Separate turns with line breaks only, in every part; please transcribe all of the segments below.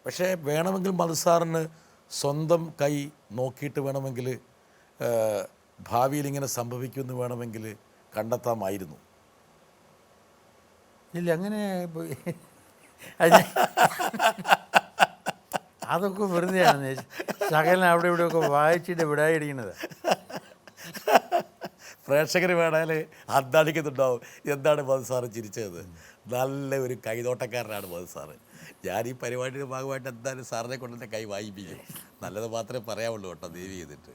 പക്ഷേ വേണമെങ്കിൽ മധുസാറിന് സ്വന്തം കൈ നോക്കിയിട്ട് വേണമെങ്കിൽ ഭാവിയിൽ ഇങ്ങനെ സംഭവിക്കുമെന്ന് വേണമെങ്കിൽ കണ്ടെത്താമായിരുന്നു.
ഇല്ല, അങ്ങനെ അത് അതൊക്കെ വെറുതെയാണ്. ശകലം അവിടെ ഇവിടെയൊക്കെ വായിച്ചിട്ട് വിടായിടിക്കണത്.
പ്രേക്ഷകർ വേണേൽ അന്താടിക്കുന്നുണ്ടാവും എന്താണ് മധുസാറ് ചിരിച്ചത്. നല്ല ഒരു കൈതോട്ടക്കാരനാണ് മധുസാറ്. ഞാൻ ഈ പരിപാടിയുടെ ഭാഗമായിട്ട് എന്തായാലും സാറിനെ കൊണ്ട് എൻ്റെ കൈ വായിപ്പിക്കും. നല്ലത് മാത്രമേ പറയാവുള്ളൂ കേട്ടോ, ദേവി ചെയ്തിട്ട്.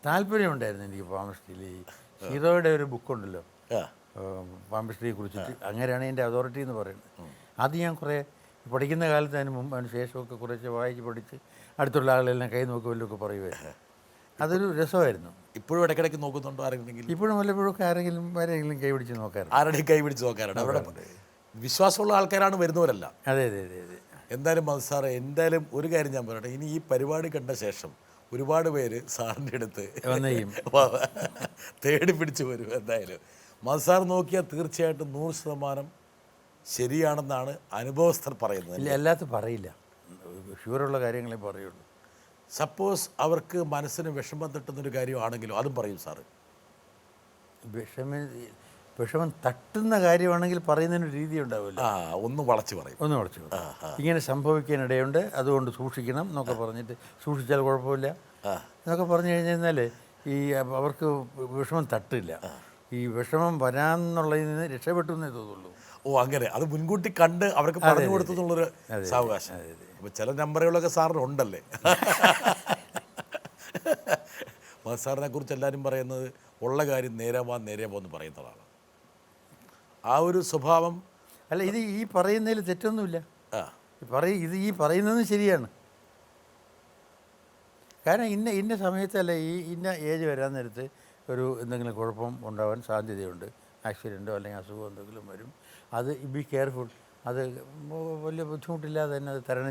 താല്പര്യമുണ്ടായിരുന്നു എനിക്ക് പാമ്പശ്ശേരിയിൽ. ഈ ഹീറോയുടെ ഒരു ബുക്കുണ്ടല്ലോ
ആ
പാമ്പശ്ശേരിയെ കുറിച്ചിട്ട്, അങ്ങനെയാണ് എൻ്റെ അതോറിറ്റി എന്ന് പറയുന്നത്. അത് ഞാൻ കുറേ പഠിക്കുന്ന കാലത്ത് അതിന് മുമ്പ് അതിന് ശേഷമൊക്കെ കുറച്ച് വായിച്ച് പഠിച്ച് അടുത്തുള്ള ആളുകളെല്ലാം കൈ നോക്കുമല്ലോ പറയുമായിരുന്നു. അതൊരു രസമായിരുന്നു.
ഇപ്പോഴും ഇടയ്ക്കിടയ്ക്ക് നോക്കുന്നുണ്ടോ ആരെങ്കിലും?
ഇപ്പോഴും വല്ലപ്പോഴൊക്കെ ആരെങ്കിലും കൈ പിടിച്ച് നോക്കാറുണ്ട്.
ആരുടെയും കൈ പിടിച്ച് നോക്കാറുണ്ട്. അവിടെ വിശ്വാസമുള്ള ആൾക്കാരാണ് വരുന്നവരല്ല.
അതെ അതെ അതെ അതെ.
എന്തായാലും സാറേ, എന്തായാലും ഒരു കാര്യം ഞാൻ പറയട്ടെ, ഇനി ഈ പരിപാടി കണ്ട ശേഷം ഒരുപാട് പേര് സാറിൻ്റെ അടുത്ത് തേടി പിടിച്ച് വരും. എന്തായാലും മധുസാർ നോക്കിയാൽ തീർച്ചയായിട്ടും 100% ശരിയാണെന്നാണ് അനുഭവസ്ഥർ പറയുന്നത്.
ഇല്ല, അല്ലാത്ത പറയില്ല, ഷുവറുള്ള കാര്യങ്ങളെ പറയുള്ളൂ.
സപ്പോസ് അവർക്ക് മനസ്സിന് വിഷമം തട്ടുന്നൊരു കാര്യമാണെങ്കിലും അതും പറയും സാറ്?
വിഷമം തട്ടുന്ന കാര്യമാണെങ്കിൽ പറയുന്നതിനൊരു രീതി ഉണ്ടാവില്ല.
ഒന്ന് വളച്ച് പറയും.
ഇങ്ങനെ സംഭവിക്കാനിടയുണ്ട്, അതുകൊണ്ട് സൂക്ഷിക്കണം എന്നൊക്കെ പറഞ്ഞിട്ട്, സൂക്ഷിച്ചാൽ കുഴപ്പമില്ല എന്നൊക്കെ പറഞ്ഞു കഴിഞ്ഞാൽ ഈ അവർക്ക് വിഷമം തട്ടില്ല. ഈ വിഷമം വരാമെന്നുള്ളതിൽ നിന്ന് രക്ഷപ്പെട്ടു എന്നേ തോന്നുള്ളൂ.
ഓ അങ്ങനെ, അത് മുൻകൂട്ടി കണ്ട് അവർക്ക് പറഞ്ഞു കൊടുത്തു എന്നുള്ളൊരു സാവകാശം. അപ്പോൾ ചില നമ്പറുകളൊക്കെ സാറിനുണ്ടല്ലേ? സാറിനെ കുറിച്ച് എല്ലാവരും പറയുന്നത് ഉള്ള കാര്യം നേരെ പോന്ന് പറയുന്നതാണ്. ആ ഒരു സ്വഭാവം
അല്ല, ഇത് ഈ പറയുന്നതിൽ തെറ്റൊന്നുമില്ല. ഈ പറയുന്നതും ശരിയാണ്. കാരണം ഇന്ന സമയത്തല്ല, ഇന്ന ഏജ് വരാൻ നേരത്ത് എന്തെങ്കിലും കുഴപ്പം ഉണ്ടാവാൻ സാധ്യതയുണ്ട്. ആക്സിഡൻറ്റോ അല്ലെങ്കിൽ അസുഖമോ എന്തെങ്കിലും വരും. അത് ബി കെയർഫുൾ. അത് വലിയ ബുദ്ധിമുട്ടില്ലാതെ തന്നെ അത് തരണം